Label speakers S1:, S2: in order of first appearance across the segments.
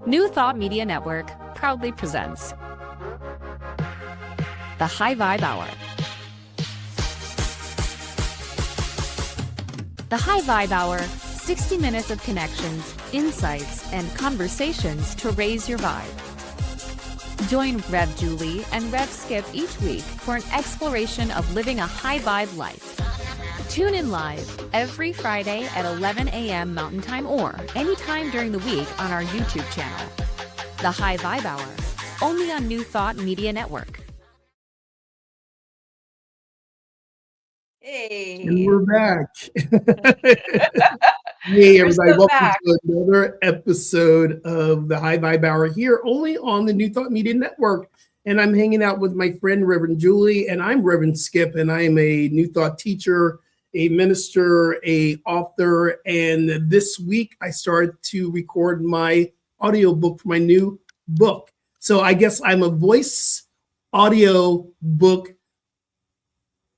S1: New Thought Media Network proudly presents the High Vibe Hour. The High Vibe Hour, 60 minutes of connections, insights, and conversations to raise your vibe. Join Rev Julie and Rev Skip each week for an exploration of living a high vibe life. Tune in live every Friday at 11 a.m. Mountain Time or anytime during the week on our YouTube channel. The High Vibe Hour, only on New Thought Media Network.
S2: Hey.
S3: And we're back. Hey, everybody. Welcome to another episode of the High Vibe Hour here, only on the New Thought Media Network. And I'm hanging out with my friend, Reverend Julie, and I'm Reverend Skip, and I am a New Thought teacher, a minister, a author. And this week I started to record my audiobook for my new book. So I guess I'm a voice audio book,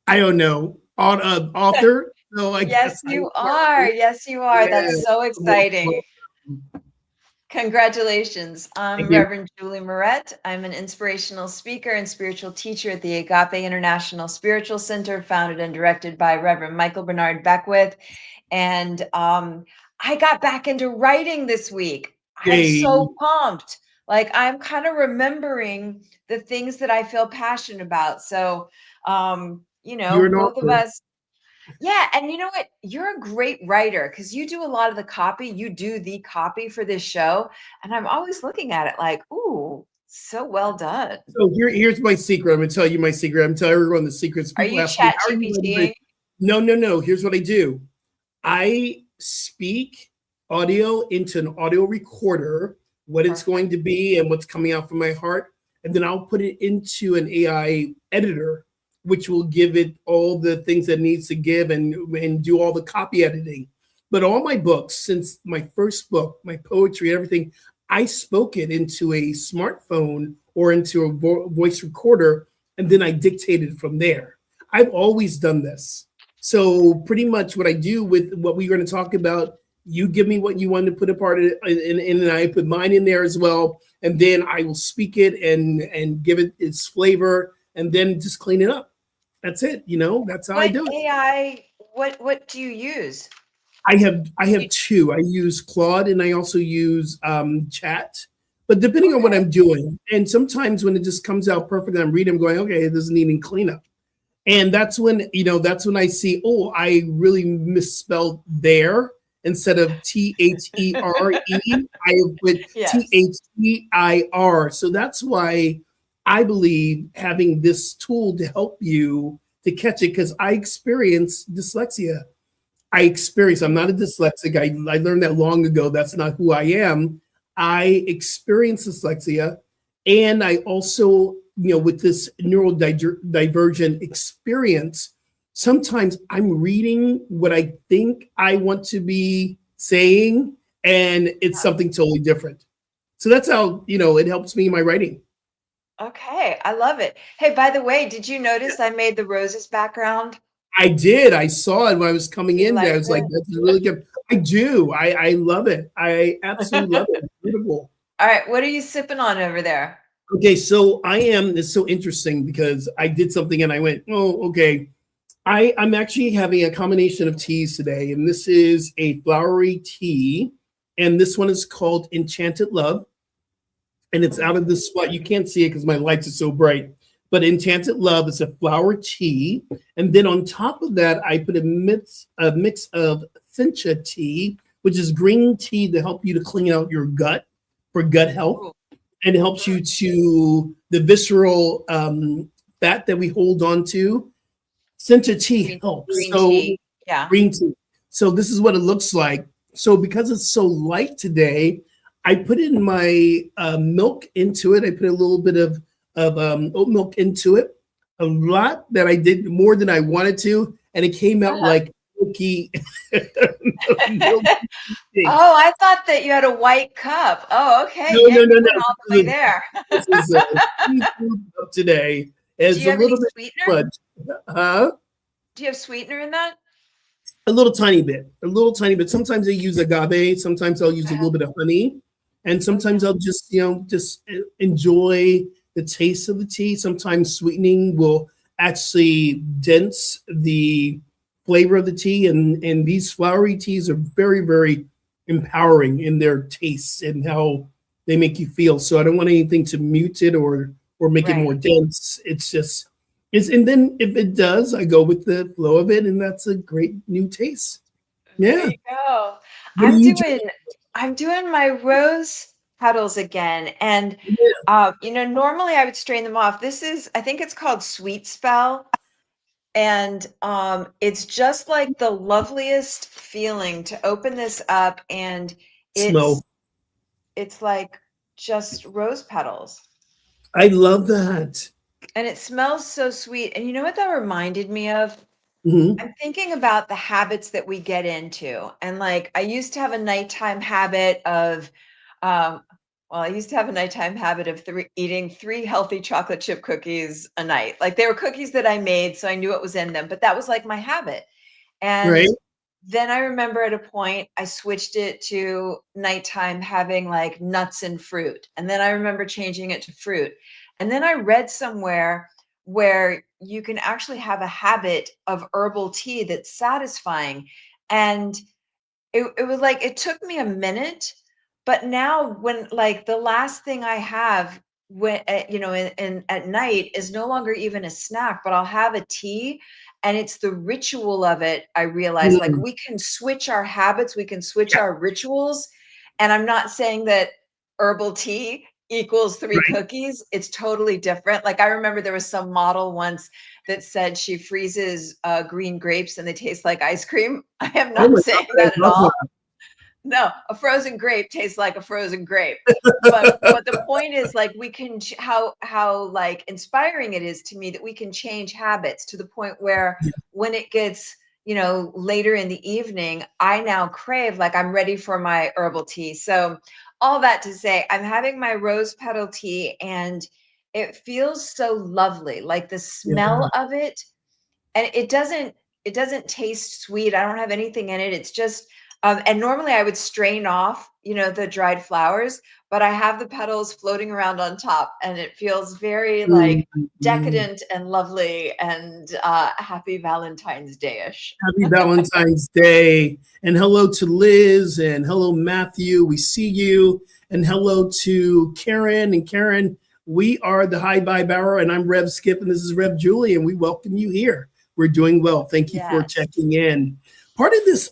S3: I don't know, author. So I
S2: Yes, you are. Yes, you are.
S3: Yeah.
S2: That's so exciting. Congratulations. I'm Reverend Julie Moret. I'm an inspirational speaker and spiritual teacher at the Agape International Spiritual Center, founded and directed by Reverend Michael Bernard Beckwith. And I got back into writing this week. I'm so pumped. Like, I'm kind of remembering the things that I feel passionate about. So, both of us. Yeah. And you know what? You're a great writer because you do a lot of the copy. You do the copy for this show. And I'm always looking at it like, ooh, so well done.
S3: So here's my secret. I'm going to tell you my secret. I'm telling everyone the secrets.
S2: Are you chat GPT?
S3: No. Here's what I do. I speak audio into an audio recorder, what it's going to be and what's coming out from my heart. And then I'll put it into an AI editor, which will give it all the things that it needs to give and do all the copy editing. But all my books, since my first book, my poetry and everything, I spoke it into a smartphone or into a voice recorder, and then I dictated from there. I've always done this. So pretty much what I do with what we're going to talk about, you give me what you want to put a part of it, and I put mine in there as well. And then I will speak it and give it its flavor and then just clean it up. That's it. That's how I do it.
S2: AI, what do you use?
S3: I have two. I use Claude and I also use Chat, but depending on what I'm doing. And sometimes when it just comes out perfect and I'm reading, I'm going, okay, it doesn't need any cleanup. And that's when I see, oh, I really misspelled there. Instead of THERE, I put THEIR. So that's why I believe having this tool to help you to catch it, because I experience dyslexia. I'm not a dyslexic. I learned that long ago. That's not who I am. I experience dyslexia. And I also, with this neurodivergent experience, sometimes I'm reading what I think I want to be saying, and it's something totally different. So that's how, it helps me in my writing.
S2: Okay, I love it. Hey, by the way, did you notice I made the roses background?
S3: I did. I saw it when I was coming in there. I was like, that's really good. I do. I love it. I absolutely love it. It's beautiful.
S2: All right, what are you sipping on over there?
S3: Okay, so it's so interesting because I did something and I went, oh, okay. I'm actually having a combination of teas today, and this is a flowery tea, and this one is called Enchanted Love, and it's out of this spot. You can't see it because my lights are so bright, but Enchanted Love is a flower tea, and then on top of that, I put a mix of Sencha tea, which is green tea to help you to clean out your gut for gut health, and it helps you to the visceral fat that we hold on to. Sencha tea helps. Green tea. So this is what it looks like. So because it's so light today, I put in my milk into it. I put a little bit of oat milk into it. A lot that I did more than I wanted to, and it came out like milky.
S2: Oh, I thought that you had a white cup. Oh, okay.
S3: No.
S2: All the way there.
S3: This is a seafood cup today. It's
S2: Do you have any sweetener?
S3: Huh?
S2: Do you have sweetener in that?
S3: A little tiny bit. Sometimes I use agave. Sometimes I'll use a little bit of honey. And sometimes I'll just, just enjoy the taste of the tea. Sometimes sweetening will actually dense the flavor of the tea. And these flowery teas are very, very empowering in their tastes and how they make you feel. So I don't want anything to mute it or make it more
S2: Right.
S3: dense. And then if it does, I go with the flow of it, and that's a great new taste.
S2: There
S3: Yeah.
S2: you go.
S3: What do you do?
S2: I'm doing my rose petals again. And normally I would strain them off. I think it's called Sweet Spell. And it's just like the loveliest feeling to open this up, and
S3: Smell.
S2: it's like just rose petals.
S3: I love that.
S2: And it smells so sweet. And you know what that reminded me of?
S3: Mhm.
S2: I'm thinking about the habits that we get into. And like I used to have a nighttime habit of um I used to have a nighttime habit of eating 3 healthy chocolate chip cookies a night. Like they were cookies that I made, so I knew what was in them, but that was like my habit. And
S3: Right?
S2: then I remember at a point I switched it to nighttime having like nuts and fruit. And then I remember changing it to fruit. And then I read somewhere where you can actually have a habit of herbal tea that's satisfying. And it was like it took me a minute, but now when like the last thing I have when in at night is no longer even a snack, but I'll have a tea, and it's the ritual of it. I realize like
S3: Mm.
S2: we can switch our habits, we can switch
S3: Yeah,
S2: our rituals. And I'm not saying that herbal tea equals 3 cookies. It's totally different. Like I remember there was some model once that said she freezes green grapes and they taste like ice cream. I am
S3: oh
S2: not
S3: my God,
S2: saying
S3: I
S2: that at
S3: love
S2: all.
S3: that.
S2: No, a frozen grape tastes like a frozen grape. But the point is like we can how like inspiring it is to me that we can change habits to the point where
S3: Yeah,
S2: when it gets, later in the evening, I now crave like I'm ready for my herbal tea. So all that to say, I'm having my rose petal tea and it feels so lovely. Like the
S3: yeah.
S2: smell of it, and it doesn't taste sweet. I don't have anything in it. It's just and normally I would strain off, the dried flowers, but I have the petals floating around on top, and it feels very
S3: Mm,
S2: like
S3: mm.
S2: decadent and lovely and happy Valentine's Day-ish.
S3: Happy Valentine's Day. And hello to Liz and hello, Matthew. We see you. And hello to Karen. And Karen, we are the High Vibe Hour, and I'm Rev Skip, and this is Rev Julie, and we welcome you here. We're doing well. Thank you for
S2: Yes.
S3: checking in. Part of this,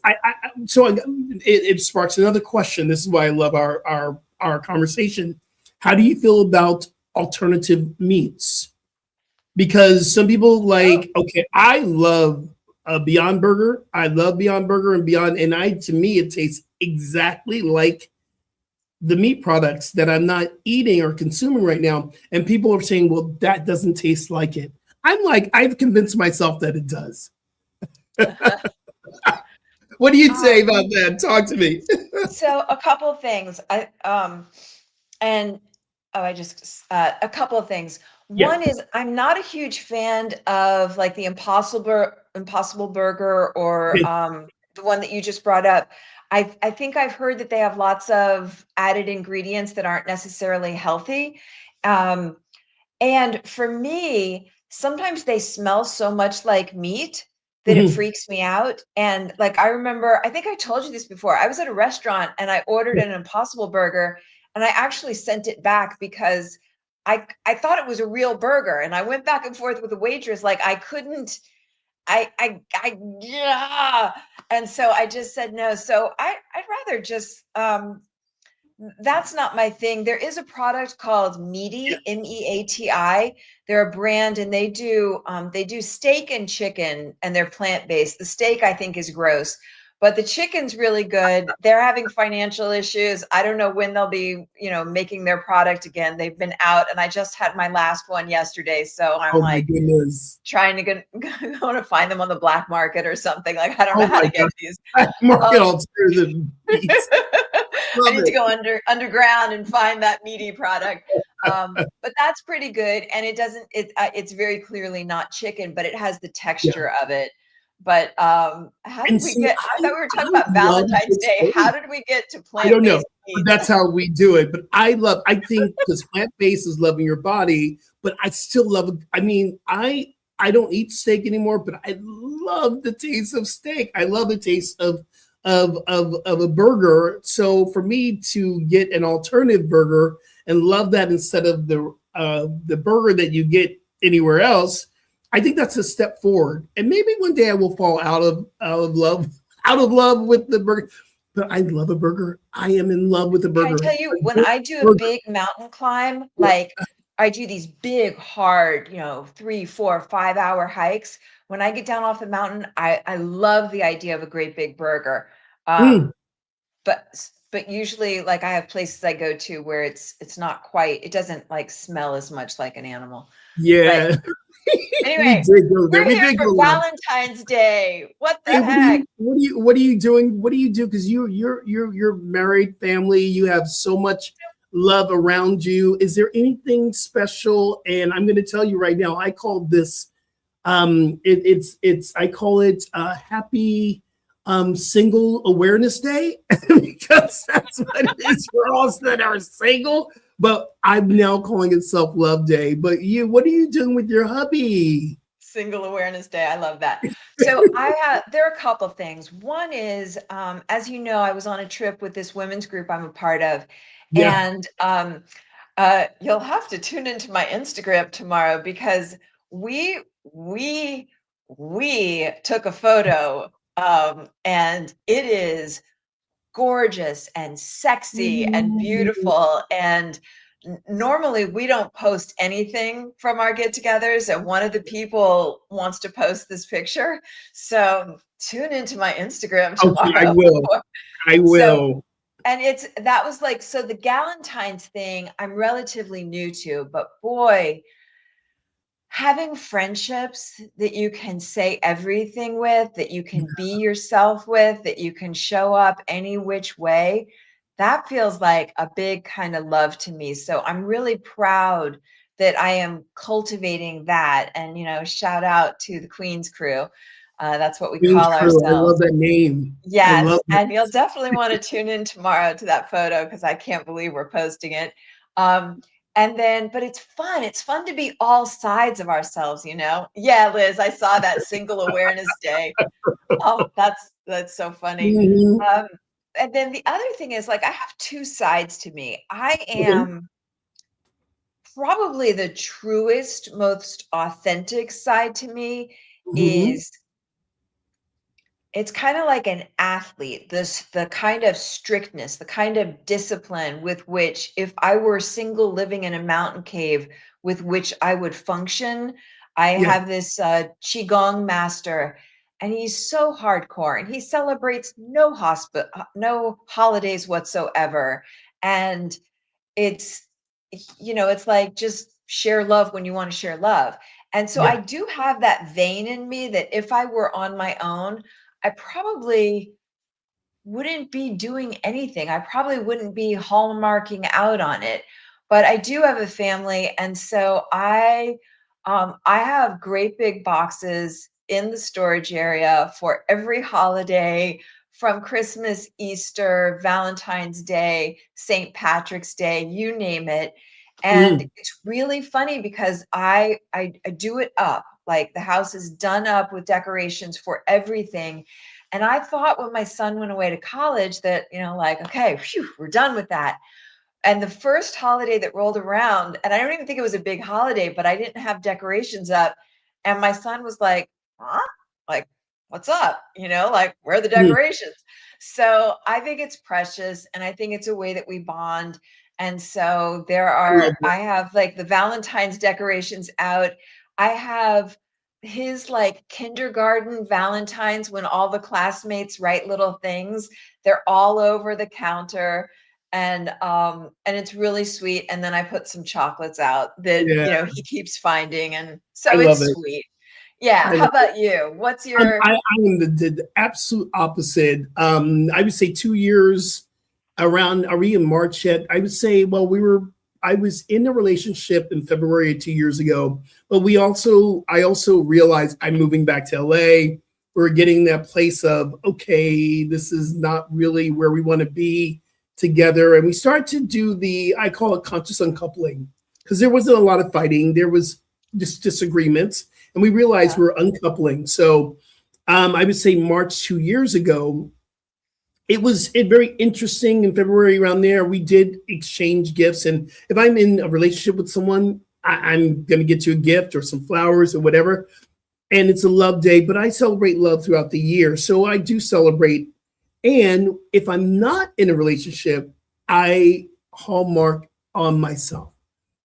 S3: it sparks another question. This is why I love our conversation. How do you feel about alternative meats? Because some people
S2: Oh,
S3: like, okay, I love a Beyond Burger. I love Beyond Burger and Beyond, and to me, it tastes exactly like the meat products that I'm not eating or consuming right now. And people are saying, well, that doesn't taste like it. I'm like, I've convinced myself that it does. What do you say
S2: um,
S3: about that? Talk to me.
S2: so a couple things. And I just a couple of things.
S3: Yeah.
S2: One is I'm not a huge fan of like the Impossible Burger or
S3: Okay.
S2: the one that you just brought up. I think I've heard that they have lots of added ingredients that aren't necessarily healthy. Um, and for me, sometimes they smell so much like meat that it
S3: Mhm.
S2: freaks me out. And like I remember, I think I told you this before. I was at a restaurant and I ordered
S3: Yeah.
S2: an Impossible Burger, and I actually sent it back because I thought it was a real burger. And I went back and forth with the waitress, like I couldn't, yeah. And so I just said no. So I'd rather just that's not my thing. There is a product called
S3: Yeah.
S2: Meaty, Meati. They're a brand, and they do steak and chicken, and they're plant-based. The steak I think is gross, but the chicken's really good. They're having financial issues. I don't know when they'll be, making their product again. They've been out, and I just had my last one yesterday, so I'm
S3: Oh my
S2: like
S3: goodness.
S2: trying to get going to find them on the black market or something. Like I don't know
S3: Oh
S2: how
S3: my
S2: to get
S3: God.
S2: these.
S3: Market
S2: Um,
S3: alternative meats.
S2: I
S3: Love
S2: need to
S3: it.
S2: go underground and find that meaty product. But that's pretty good, and it's very clearly not chicken, but it has the
S3: Yeah.
S2: texture of it. But how did
S3: And
S2: we
S3: see,
S2: get? I thought we were talking
S3: I
S2: about
S3: love
S2: Valentine's
S3: this
S2: Day. How
S3: food.
S2: did we get to
S3: I don't know,
S2: plant-based
S3: but
S2: meats?
S3: that's how we do it. But I think because plant-based is loving your body, but I still love, I mean, I don't eat steak anymore, but I love the taste of steak. I love the taste of a burger. So for me to get an alternative burger and love that instead of the burger that you get anywhere else, I think that's a step forward. And maybe one day I will fall out of love with the burger. But I love a burger. I am in love with a
S2: Can I
S3: burger.
S2: tell you, when I do a
S3: Burger.
S2: big mountain climb,
S3: Yeah.
S2: like I do these big, hard, 3, 4, 5 hour hikes. When I get down off the mountain, I love the idea of a great big burger.
S3: Mm,
S2: But usually, like I have places I go to where it's not quite, it doesn't like smell as much like an animal. But
S3: yeah. We
S2: anyway,
S3: did go there.
S2: we're
S3: We
S2: here
S3: did
S2: for
S3: go there.
S2: Valentine's Day. What the
S3: Hey,
S2: heck?
S3: what are you doing? What do you do? Because you're married, family. You have so much love around you. Is there anything special? And I'm going to tell you right now. I call this it's I call it happy single awareness day because that's what it is for us that are single. But I'm now calling it self-love day. But what are you doing with your hubby?
S2: Single Awareness Day. I love that. So there are a couple things. One is, as you know, I was on a trip with this women's group I'm a part of,
S3: Yeah.
S2: and you'll have to tune into my Instagram tomorrow because we we we took a photo, and it is gorgeous and sexy and beautiful. And normally we don't post anything from our get-togethers, and one of the people wants to post this picture. So tune into my Instagram
S3: Okay, I
S2: tomorrow.
S3: will. I
S2: So,
S3: will.
S2: and that was like, so the Galentine's thing I'm relatively new to, but boy, having friendships that you can say everything with, that you can be yourself with, that you can show up any which way, that feels like a big kind of love to me. So I'm really proud that I am cultivating that. And, shout out to the Queen's Crew. That's what we
S3: Queen's
S2: call
S3: Crew. I love
S2: ourselves.
S3: that name. I love
S2: Yes.
S3: it.
S2: And you'll definitely want to tune in tomorrow to that photo because I can't believe we're posting it. Um, but it's fun. It's fun to be all sides of ourselves, Yeah, Liz, I saw that Single Awareness Day. Oh, that's so funny.
S3: Mhm.
S2: Um, and then the other thing is, like, I have two sides to me. I
S3: Okay.
S2: am probably the truest, most authentic side to me
S3: Mhm.
S2: is it's kind of like an athlete, the kind of strictness, the kind of discipline with which, if I were single living in a mountain cave, with which I would function. I
S3: Yeah.
S2: have this qigong master, and he's so hardcore, and he celebrates no holidays whatsoever. And it's it's like, just share love when you want to share love. And so I
S3: Yeah.
S2: do have that vein in me that if I were on my own, I probably wouldn't be doing anything. I probably wouldn't be hallmarking out on it. But I do have a family, and so I have great big boxes in the storage area for every holiday, from Christmas, Easter, Valentine's Day, St. Patrick's Day, you name it. And
S3: Mm.
S2: it's really funny because I do it up. Like, the house is done up with decorations for everything. And I thought when my son went away to college that, like, okay, phew, we're done with that. And the first holiday that rolled around, and I don't even think it was a big holiday, but I didn't have decorations up. And my son was like, huh? Like, what's up? Like, where are the
S3: Mm.
S2: decorations? So I think it's precious, and I think it's a way that we bond. And so
S3: I love
S2: I
S3: that.
S2: have like the Valentine's decorations out. I have his like kindergarten Valentines when all the classmates write little things. They're all over the counter, and it's really sweet. And then I put some chocolates out that
S3: Yeah.
S2: he keeps finding, and
S3: I
S2: so
S3: love
S2: it's
S3: it.
S2: sweet. Yeah,
S3: I
S2: how
S3: love it.
S2: about you? What's your
S3: I am the absolute opposite. I would say 2 years around, are we in March yet? I would say, well, I was in a relationship in February 2 years ago, but I also realized I'm moving back to LA. we're getting that place of, okay, this is not really where we want to be together. And we start to do I call it conscious uncoupling, because there wasn't a lot of fighting. There was just disagreements, and we realized we're uncoupling. So I would say March 2 years ago, it was very interesting. In February around there, we did exchange gifts. And if I'm in a relationship with someone, I'm going to get you a gift or some flowers or whatever. And it's a love day, but I celebrate love throughout the year. So I do celebrate. And if I'm not in a relationship, I hallmark on myself.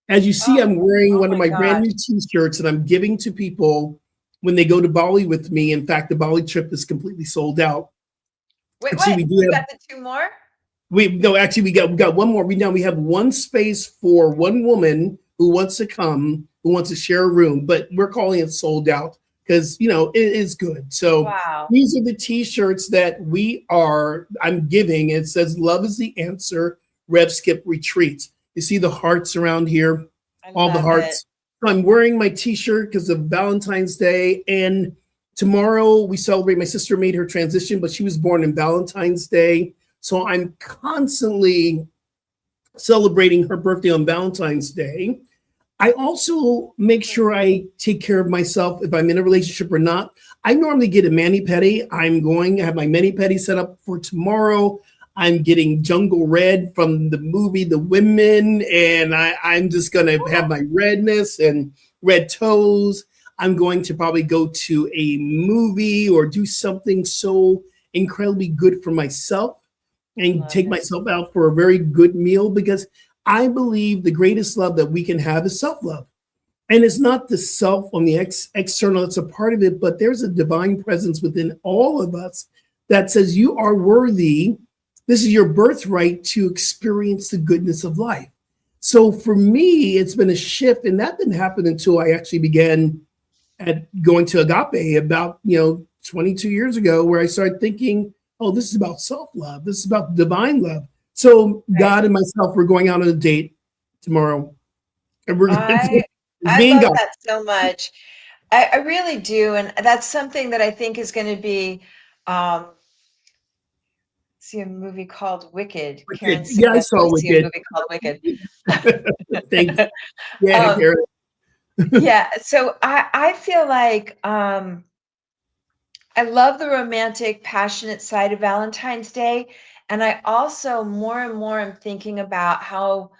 S3: As you see, I'm wearing one of my brand new t-shirts that I'm giving to people when they go to Bali with me. In fact, the Bali trip is completely sold out.
S2: Wait, what? We got the 2 more?
S3: We got one more. We have one space for one woman who wants to come, who wants to share a room, but we're calling it sold out because, it is good. So These are the t-shirts that I'm giving. It says, "Love is the answer, Rev Skip Retreats." You see the hearts around here, all the hearts. So I'm wearing my t-shirt because of Valentine's Day. And tomorrow we celebrate, my sister made her transition, but she was born on Valentine's Day. So I'm constantly celebrating her birthday on Valentine's Day. I also make sure I take care of myself if I'm in a relationship or not. I normally get a mani-pedi. I'm going to have my mani-pedi set up for tomorrow. I'm getting jungle red from the movie The Women, and I'm just going to have my redness and red toes. I'm going to probably go to a movie or do something so incredibly good for myself and take myself out for a very good meal, because I believe the greatest love that we can have is self-love. And it's not the self on the external, it's a part of it, but there's a divine presence within all of us that says you are worthy. This is your birthright to experience the goodness of life. So for me, it's been a shift, and that didn't happen until I actually began at going to Agape about 22 years ago, where I started thinking, oh, this is about self-love. This is about divine love. So God and myself, we're going out on a date tomorrow. And we're
S2: I love God. That so much. I really do. And that's something that I think is going to be, see a movie called Wicked. Karen
S3: I saw Wicked.
S2: See a movie called Wicked.
S3: Thanks. Yeah, Karen.
S2: Yeah. So I feel like I love the romantic, passionate side of Valentine's Day. And I also more and more am thinking about how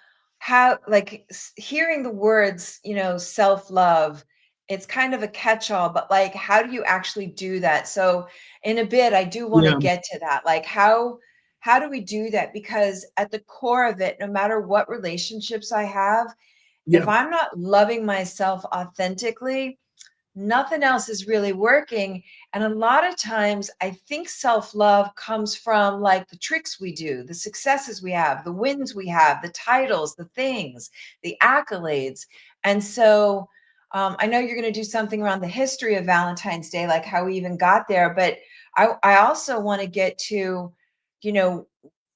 S2: like hearing the words, self-love, it's kind of a catch-all, but like, how do you actually do that? So in a bit, I do want to get to that. Like how do we do that? Because at the core of it, no matter what relationships I have, if I'm not loving myself authentically, nothing else is really working. And a lot of times I think self-love comes from like the tricks we do, the successes we have, the wins we have, the titles, the things, the accolades. And so I know you're going to do something around the history of Valentine's Day, like how we even got there. But I also want to get to,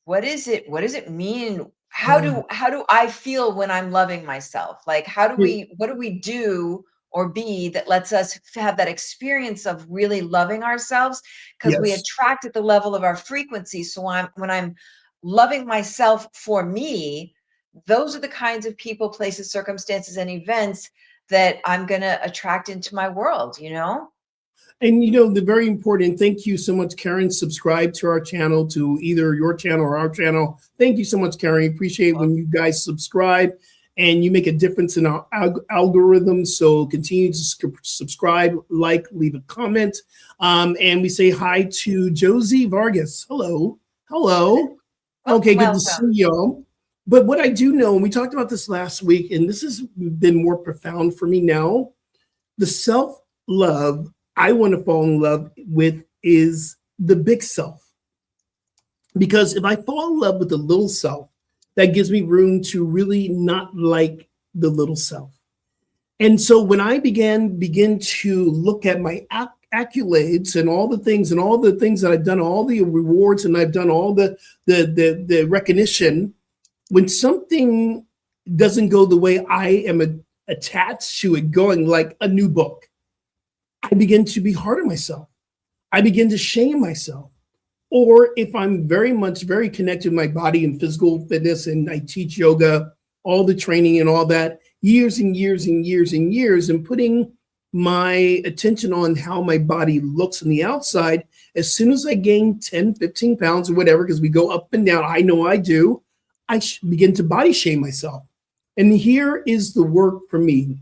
S2: what does it mean? How do I feel when I'm loving myself? Like, what do we do or be that lets us have that experience of really loving ourselves? Because we attract at the level of our frequency. So when I'm loving myself for me, those are the kinds of people, places, circumstances, and events that I'm going to attract into my world,
S3: And the very important, thank you so much, Karen. Subscribe to our channel, to either your channel or our channel. Thank you so much, Karen. Appreciate when you guys subscribe and you make a difference in our algorithms. So continue to subscribe, like, leave a comment. And we say hi to Josie Vargas. Hello. Okay, good to see y'all. But what I do know, and we talked about this last week, and this has been more profound for me now, the self-love I want to fall in love with is the big self. Because if I fall in love with the little self, that gives me room to really not like the little self. And so when I begin to look at my accolades and all the things that I've done, all the rewards, and I've done all the recognition, when something doesn't go the way I am attached to it going, like a new book, I begin to be hard on myself. I begin to shame myself. Or if I'm very connected to my body and physical fitness, and I teach yoga, all the training and all that, years and years and years and years, and putting my attention on how my body looks on the outside, as soon as I gain 10, 15 pounds or whatever, because we go up and down, I know I do, I begin to body shame myself. And here is the work for me.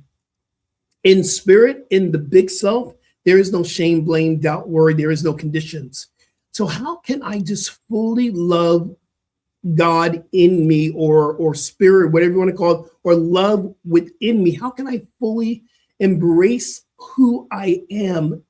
S3: In spirit, in the big self, there is no shame, blame, doubt, worry. There is no conditions. So how can I just fully love God in me, or spirit, whatever you want to call it, or love within me? How can I fully embrace who I am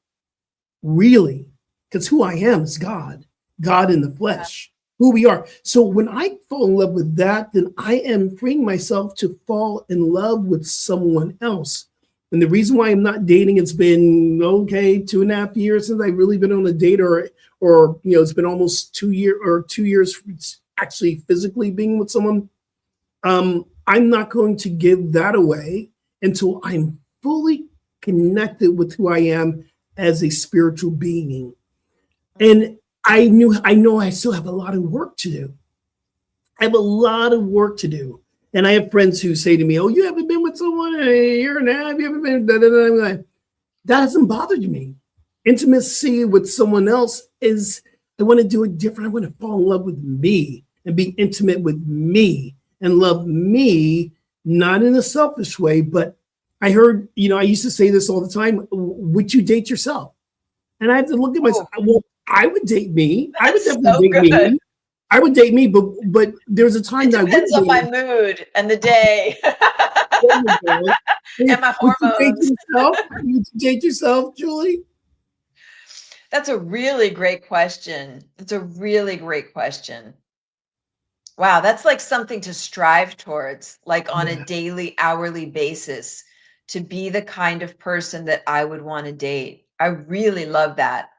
S3: really? Because who I am is God, God in the flesh, who we are. So when I fall in love with that, then I am freeing myself to fall in love with someone else. And the reason why I'm not dating, it's been 2.5 years since I've really been on a date, or it's been almost 2 years actually physically being with someone. I'm not going to give that away until I'm fully connected with who I am as a spiritual being. And I know I still have a lot of work to do. I have a lot of work to do. And I have friends who say to me, "Oh, you haven't been with someone in a year and a half? You haven't been?" I'm like, that hasn't bothered me. Intimacy with someone else is, I want to do it different. I want to fall in love with me and be intimate with me and love me, not in a selfish way. But I heard, I used to say this all the time: would you date yourself? And I have to look at myself. Well, I would date me. I would definitely date me. I would date me, but there's a time that I
S2: depends on my mood and the day. And my hormones.
S3: Would you date yourself, Julie?
S2: That's a really great question. It's a really great question. Wow, that's like something to strive towards, like on a daily, hourly basis, to be the kind of person that I would want to date. I really love that.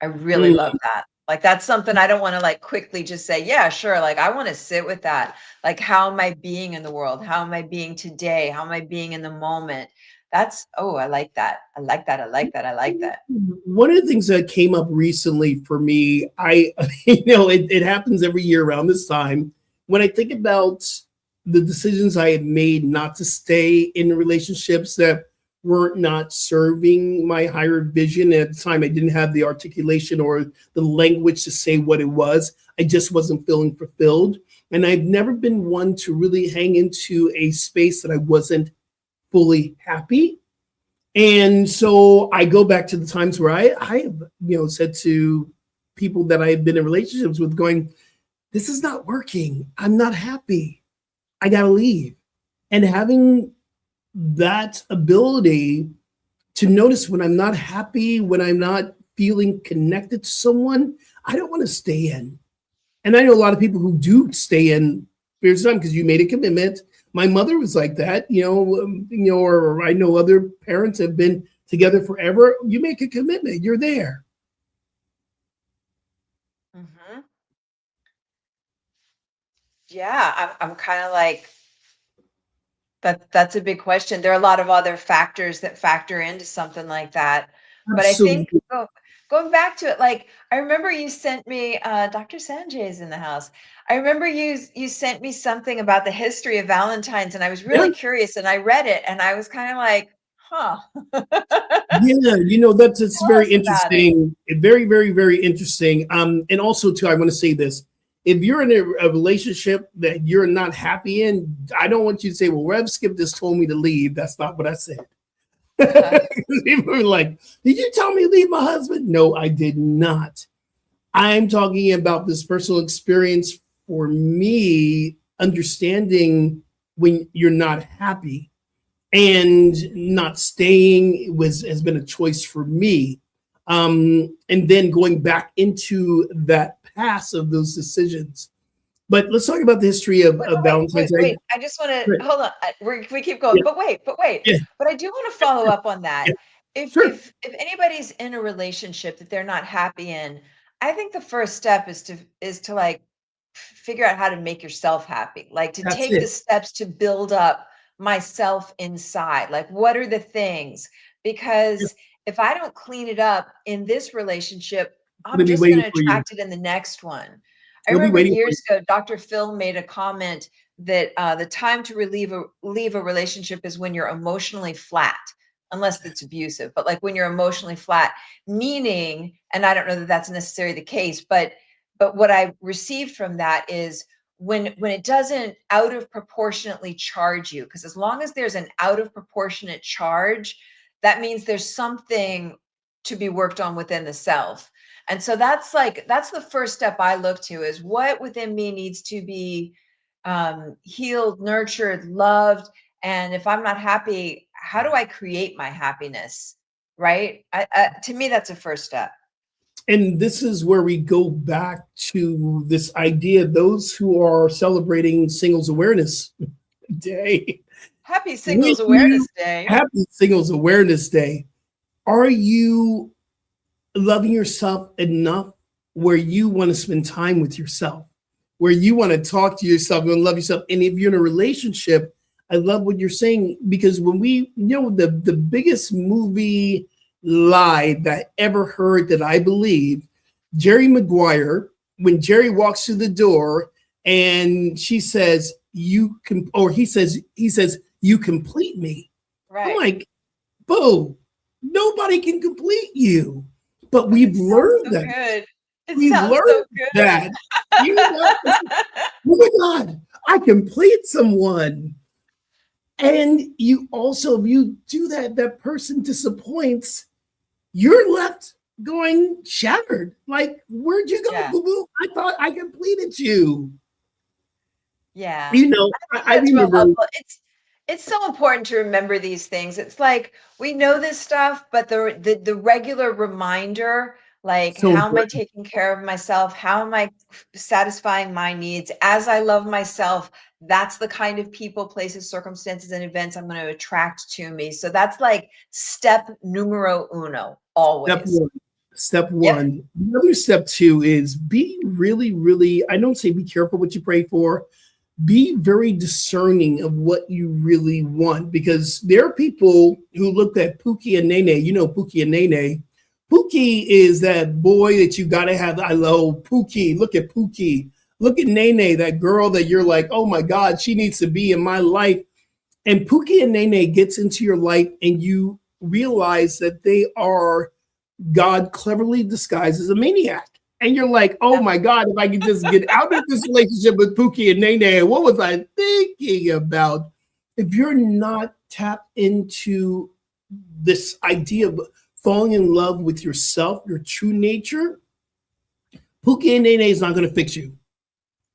S2: I really love that. Like, that's something I don't want to like quickly just say, yeah, sure. Like, I want to sit with that. Like, how am I being in the world? How am I being today? How am I being in the moment? That's, I like that. I like that. I like that. I like that.
S3: One of the things that came up recently for me, it happens every year around this time. When I think about the decisions I had made not to stay in relationships that were not serving my higher vision. At the time, I didn't have the articulation or the language to say what it was. I just wasn't feeling fulfilled. And I've never been one to really hang into a space that I wasn't fully happy. And so I go back to the times where I have, said to people that I have been in relationships with, going, this is not working. I'm not happy. I got to leave. And having that ability to notice when I'm not happy, when I'm not feeling connected to someone, I don't want to stay in. And I know a lot of people who do stay in for time because you made a commitment. My mother was like that, or I know other parents have been together forever. You make a commitment, you're there.
S2: Mm-hmm. Yeah, I'm kind of like, that's a big question. There are a lot of other factors that factor into something like that. But
S3: Absolutely.
S2: I think going back to it, like, I remember you sent me, Dr. Sanjay is in the house. I remember you sent me something about the history of Valentine's, and I was really curious, and I read it, and I was kind of like, huh.
S3: Yeah, that's
S2: Tell
S3: very
S2: us about it.
S3: interesting. Very, very, very interesting. And also too, I want to say this. If you're in a relationship that you're not happy in, I don't want you to say, well, Rev Skip just told me to leave. That's not what I said. People are like, did you tell me to leave my husband? No, I did not. I'm talking about this personal experience for me, understanding when you're not happy and not staying has been a choice for me. And then going back into that past of those decisions. But let's talk about the history of Valentine's Day.
S2: Wait. I just want to hold on. We keep going,
S3: Yeah.
S2: but wait.
S3: Yeah.
S2: But I do want to follow up on that.
S3: Yeah.
S2: If
S3: Sure.
S2: if anybody's in a relationship that they're not happy in, I think the first step is to like figure out how to make yourself happy. Like, to
S3: That's
S2: take the
S3: it.
S2: steps to build up myself inside. Like, what are the things?
S3: Yeah.
S2: Because if I don't clean it up in this relationship, I'm
S3: Gonna be
S2: just going
S3: waiting
S2: to
S3: for you.
S2: attract it in the next one. I
S3: They'll be
S2: remember
S3: waiting for
S2: years ago, Dr. Phil made a comment that the time to leave a relationship is when you're emotionally flat, unless it's abusive, but like when you're emotionally flat, meaning, and I don't know that that's necessarily the case, but what I received from that is when it doesn't out of proportionately charge you, because as long as there's an out of proportionate charge, that means there's something to be worked on within the self. And so that's the first step I look to, is what within me needs to be healed, nurtured, loved. And if I'm not happy, how do I create my happiness? Right? To me, that's a first step.
S3: And this is where we go back to this idea, those who are celebrating Singles Awareness Day.
S2: Happy Singles Awareness Day.
S3: Happy Singles Awareness Day. Are you loving yourself enough where you want to spend time with yourself, where you want to talk to yourself and love yourself? And if you're in a relationship, I love what you're saying, because when the biggest movie lie that I ever heard, that I believe, Jerry Maguire, when Jerry walks through the door and she says, you can, or he says, you complete me.
S2: Right.
S3: I'm like, boo, nobody can complete you. But we've learned that.
S2: Good.
S3: We've learned
S2: so good.
S3: that. You know, oh my God, I complete someone. And you also, if you do that, that person disappoints, you're left going shattered. Like, where'd you go,
S2: Yeah.
S3: boo-boo? I thought I completed you.
S2: Yeah.
S3: You know, I remember.
S2: It's so important to remember these things. It's like we know this stuff, but the regular reminder, like,
S3: So
S2: how am I
S3: important.
S2: taking care of myself? How am I satisfying my needs? As I love myself, that's the kind of people, places, circumstances, and events I'm going to attract to me. So that's like step numero uno, always.
S3: Step one. The other step two is be really, really, I don't say be careful what you pray for. Be very discerning of what you really want, because there are people who looked at Pookie and Nene. You know Pookie and Nene. Pookie is that boy that you got to have. I love Pookie. Look at Pookie. Look at Nene, that girl that you're like, oh my God, she needs to be in my life. And Pookie and Nene gets into your life and you realize that they are God cleverly disguised as a maniac. And you're like, oh my God, if I could just get out of this relationship with Pookie and Nene, what was I thinking about? If you're not tapped into this idea of falling in love with yourself, your true nature, Pookie and Nene is not going to fix you.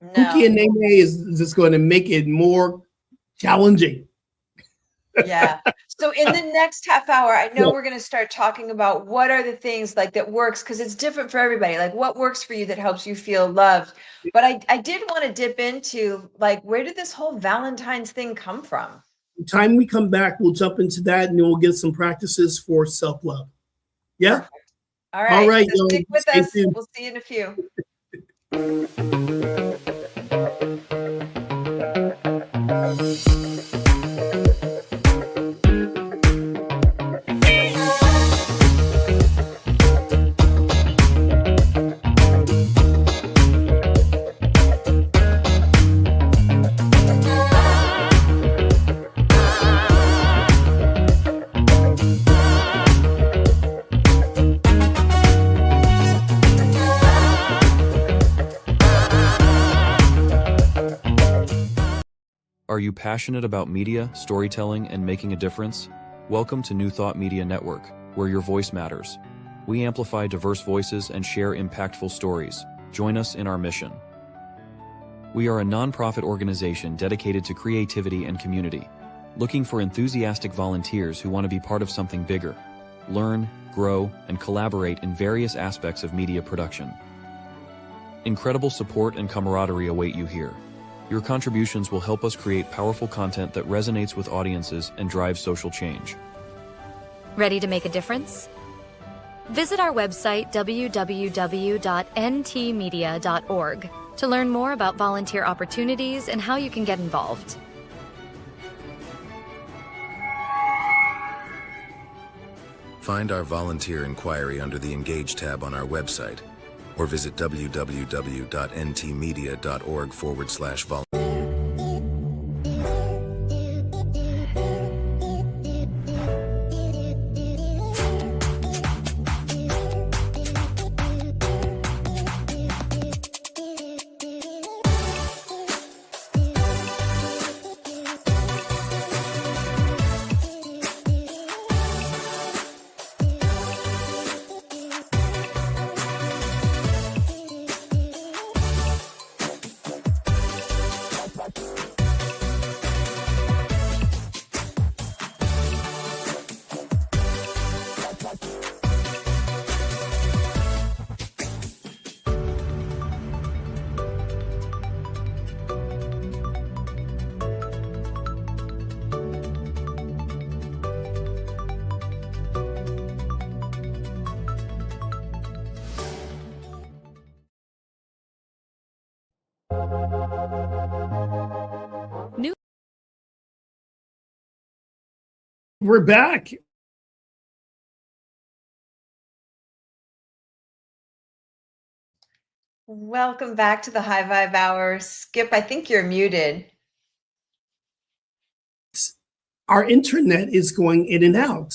S3: No. Pookie and Nene is just going to make it more challenging.
S2: Yeah. So in the next half hour, I know we're going to start talking about what are the things like that works, because it's different for everybody. Like what works for you that helps you feel loved. But I did want to dip into, like, where did this whole Valentine's thing come from?
S3: The time we come back, we'll jump into that and then we'll get some practices for self-love. Yeah.
S2: Perfect. All right. So stick with us.
S3: Tuned.
S2: We'll see you in a few.
S4: Are you passionate about media, storytelling, and making a difference? Welcome to New Thought Media Network, where your voice matters. We amplify diverse voices and share impactful stories. Join us in our mission. We are a nonprofit organization dedicated to creativity and community, looking for enthusiastic volunteers who want to be part of something bigger. Learn, grow, and collaborate in various aspects of media production. Incredible support and camaraderie await you here. Your contributions will help us create powerful content that resonates with audiences and drives social change.
S5: Ready to make a difference? Visit our website www.ntmedia.org to learn more about volunteer opportunities and how you can get involved.
S6: Find our volunteer inquiry under the Engage tab on our website, or visit www.ntmedia.org/volunteer.
S3: We're back.
S2: Welcome back to the High Vibe Hour. Skip, I think you're muted.
S3: Our internet is going in and out.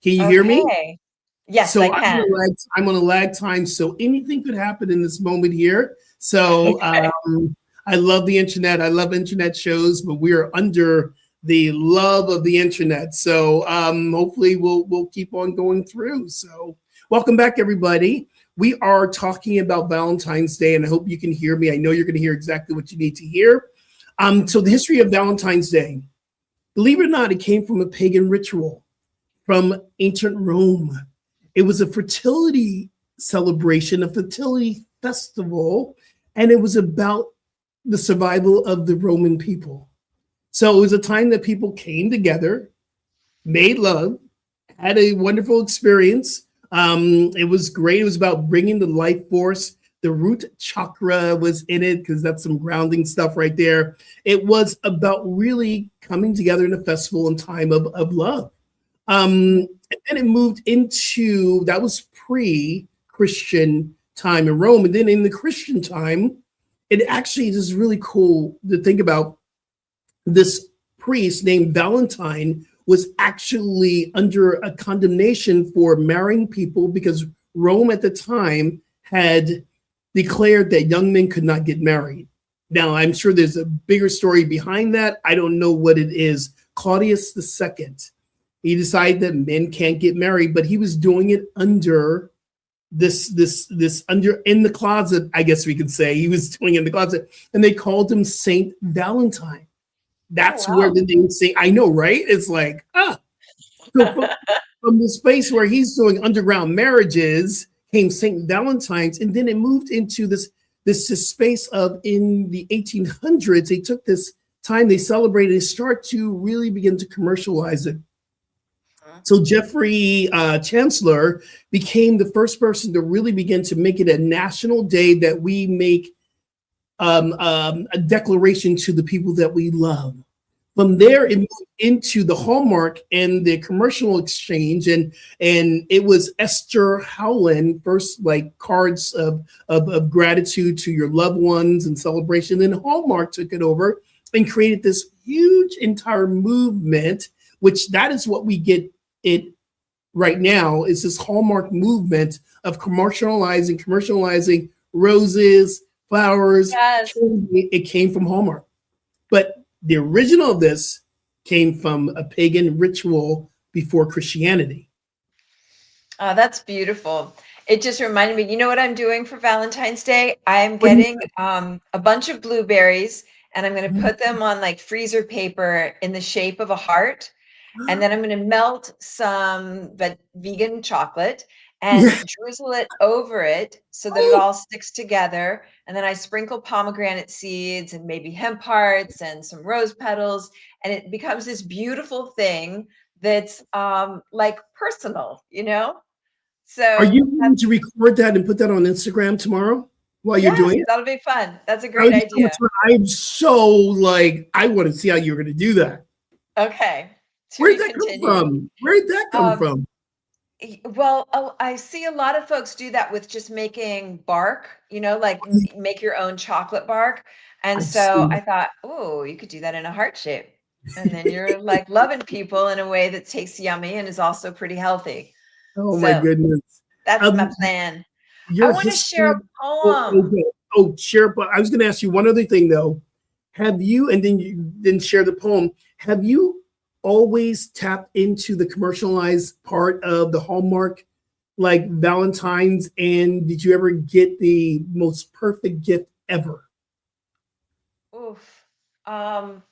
S3: Can you hear me?
S2: Yes,
S3: so
S2: I can.
S3: I'm on a lag time, so anything could happen in this moment here. So I love the internet. I love internet shows, but we are under the love of the internet. So hopefully we'll keep on going through. So welcome back, everybody. We are talking about Valentine's Day, and I hope you can hear me. I know you're going to hear exactly what you need to hear. So the history of Valentine's Day, believe it or not, it came from a pagan ritual from ancient Rome. It was a fertility celebration, a fertility festival, and it was about the survival of the Roman people. So it was a time that people came together, made love, had a wonderful experience. It was great. It was about bringing the life force. The root chakra was in it because that's some grounding stuff right there. It was about really coming together in a festival and time of love. And then it moved into, that was pre-Christian time in Rome. And then in the Christian time, it actually is really cool to think about. This priest named Valentine was actually under a condemnation for marrying people because Rome at the time had declared that young men could not get married. Now, I'm sure there's a bigger story behind that. I don't know what it is. Claudius II, he decided that men can't get married, but he was doing it under this under in the closet, I guess we could say. He was doing it in the closet, and they called him Saint Valentine. That's where the name Saint, I know, right? It's like, So from the space where he's doing underground marriages came Saint Valentine's, and then it moved into this space of, in the 1800s, they took this time, they celebrated, they start to really begin to commercialize it. So Jeffrey Chancellor became the first person to really begin to make it a national day that we make a declaration to the people that we love. From there, it moved into the Hallmark and the commercial exchange, and it was Esther Howland first, like cards of gratitude to your loved ones and celebration. Then Hallmark took it over and created this huge entire movement, which that is what we get it right now, is this Hallmark movement of commercializing roses, flowers.
S2: Yes.
S3: It came from Hallmark. But the original of this came from a pagan ritual before Christianity.
S2: Oh, that's beautiful. It just reminded me, you know what I'm doing for Valentine's Day? I'm getting a bunch of blueberries, and I'm going to put them on like freezer paper in the shape of a heart. And then I'm going to melt some vegan chocolate and drizzle it over it so that it all sticks together. And then I sprinkle pomegranate seeds and maybe hemp hearts and some rose petals. And it becomes this beautiful thing that's like personal, you know? So
S3: are you going to record that and put that on Instagram tomorrow while you're doing it?
S2: That'll be fun. That's a great idea.
S3: I'm so like, I want to see how you're going to do that.
S2: Okay.
S3: Where'd that come from? Where'd that come from?
S2: Well, I see a lot of folks do that with just making bark, like make your own chocolate bark. And
S3: I've
S2: so
S3: seen
S2: I thought, oh, you could do that in a heart shape. And then you're like loving people in a way that tastes yummy and is also pretty healthy.
S3: Oh my
S2: So
S3: goodness.
S2: that's my
S3: Um,
S2: plan. I
S3: your
S2: want to share
S3: history.
S2: a
S3: Oh,
S2: poem.
S3: okay. Oh, share. But I was going to ask you one other thing though. Have you, and then you then share the poem. Have you always tapped into the commercialized part of the Hallmark, like Valentine's? And did you ever get the most perfect gift ever?
S2: Oof. Um,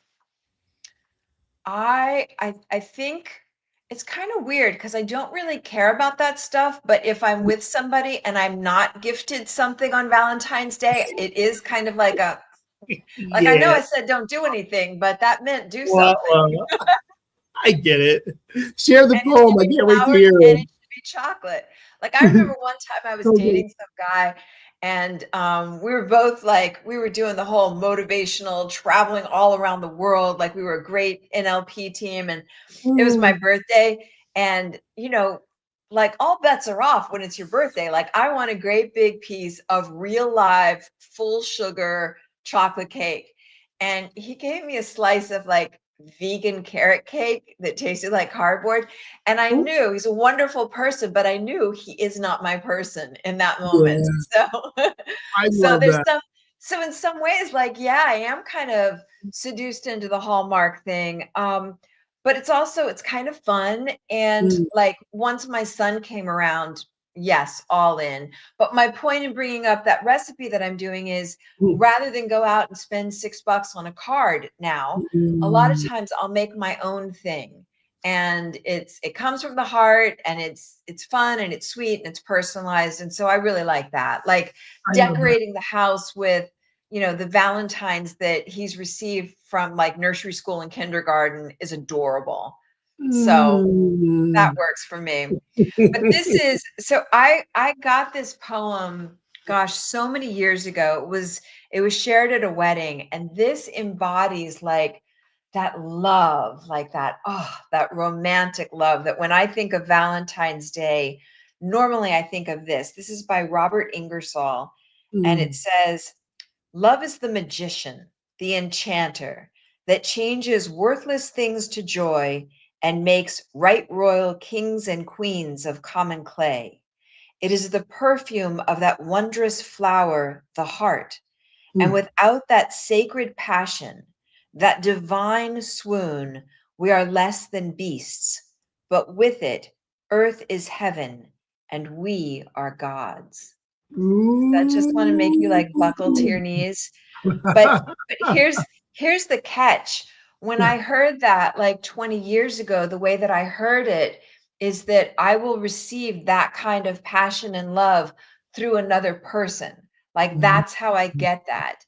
S2: I think it's kind of weird because I don't really care about that stuff, but if I'm with somebody and I'm not gifted something on Valentine's Day, it is kind of like I know
S3: Yeah.
S2: I said don't do anything, but that meant do
S3: Well,
S2: something.
S3: I get it. Share the
S2: And it
S3: poem.
S2: should
S3: I
S2: be
S3: can't wait to
S2: flowers
S3: hear
S2: and
S3: it.
S2: it should be chocolate. Like I remember one time I was
S3: Okay.
S2: dating some guy and we were both like we were doing the whole motivational traveling all around the world. Like we were a great NLP team and it was my
S3: Mm,
S2: birthday and like all bets are off when it's your birthday. Like I want a great big piece of real live full sugar chocolate cake. And he gave me a slice of like vegan carrot cake that tasted like cardboard. And I
S3: oh,
S2: knew he's a wonderful person, but I knew he is not my person in that moment.
S3: yeah,
S2: So,
S3: I
S2: so
S3: love
S2: there's
S3: that.
S2: so in some ways, like, yeah, I am kind of seduced into the Hallmark thing. But it's kind of fun. And
S3: Mm,
S2: like once my son came around, yes, all in. But my point in bringing up that recipe that I'm doing is
S3: mm,
S2: rather than go out and spend $6 on a card now, a lot of
S3: mm.
S2: times I'll make my own thing. And it comes from the heart and it's fun and it's sweet and it's personalized. And so I really like that. Like
S3: I love that.
S2: decorating the house with, the Valentines that he's received from like nursery school and kindergarten is adorable. So that
S3: Mm.
S2: works for me. But this is so I got this poem, gosh, so many years ago. It was shared at a wedding, and this embodies like that love, like that romantic love that when I think of Valentine's Day, normally I think of this. This is by Robert Ingersoll, and it
S3: Mm.
S2: says, "Love is the magician, the enchanter that changes worthless things to joy and makes right royal kings and queens of common clay. It is the perfume of that wondrous flower, the heart. And
S3: Mm.
S2: without that sacred passion, that divine swoon, we are less than beasts. But with it, earth is heaven, and we are gods." Does that just want to make you like buckle to your
S3: Ooh.
S2: knees? But here's the catch. When I heard that like 20 years ago, the way that I heard it is that I will receive that kind of passion and love through another person. Like
S3: Mhm.
S2: that's how I get that.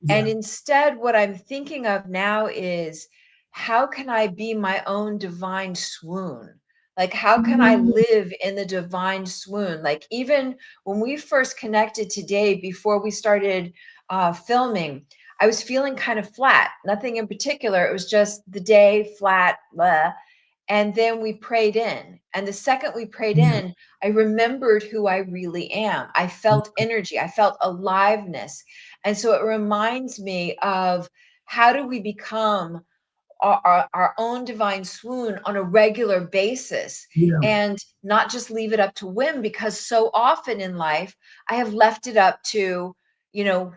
S2: And
S3: Yeah.
S2: instead, what I'm thinking of now is how can I be my own divine swoon? Like, how can I
S3: Mm.
S2: live in the divine swoon? Like, even when we first connected today, before we started filming, I was feeling kind of flat, nothing in particular. It was just the day flat, blah. And then we prayed in. And the second we prayed
S3: Yeah.
S2: in, I remembered who I really am. I felt energy, I felt aliveness. And so it reminds me of how do we become our own divine swoon on a regular basis
S3: Yeah.
S2: and not just leave it up to whim, because so often in life I have left it up to